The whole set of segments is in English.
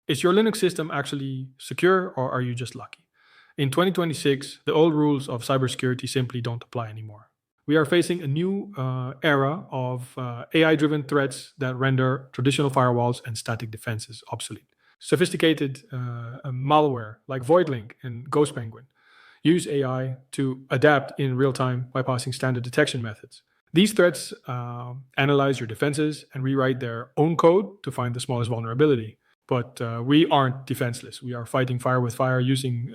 Is your Linux system actually secure, or are you just lucky? In 2026, the old rules of cybersecurity simply don't apply anymore. We are facing a new era of AI-driven threats that render traditional firewalls and static defenses obsolete. Sophisticated malware like VoidLink and Ghost Penguin use AI to adapt in real time, bypassing standard detection methods. These threats analyze your defenses and rewrite their own code to find the smallest vulnerability. But we aren't defenseless. We are fighting fire with fire using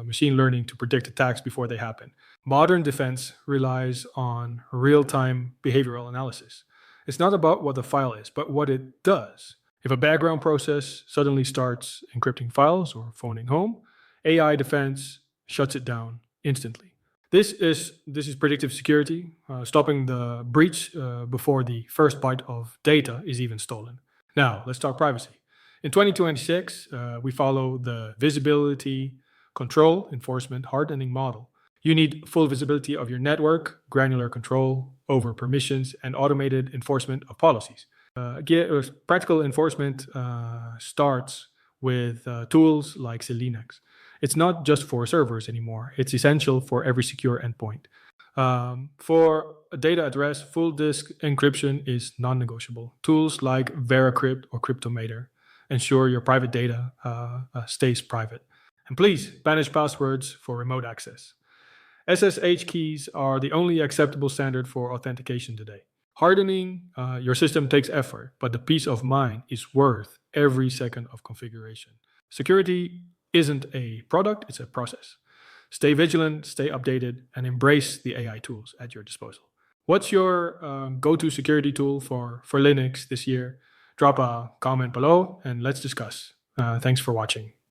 machine learning to predict attacks before they happen. Modern defense relies on real-time behavioral analysis. It's not about what the file is, but what it does. If a background process suddenly starts encrypting files or phoning home, AI defense shuts it down instantly. This is predictive security, stopping the breach before the first byte of data is even stolen. Now, let's talk privacy. In 2026, we follow the visibility, control, enforcement, hardening model. You need full visibility of your network, granular control over permissions, and automated enforcement of policies. Practical enforcement starts with tools like SELinux. It's not just for servers anymore. It's essential for every secure endpoint. For a data address, full disk encryption is non-negotiable. Tools like VeraCrypt or Cryptomator ensure your private data stays private. And please banish passwords for remote access. SSH keys are the only acceptable standard for authentication today. Hardening your system takes effort, but the peace of mind is worth every second of configuration. Security isn't a product, it's a process. Stay vigilant, stay updated, and embrace the AI tools at your disposal. What's your go-to security tool for Linux this year? Drop a comment below and let's discuss. Thanks for watching.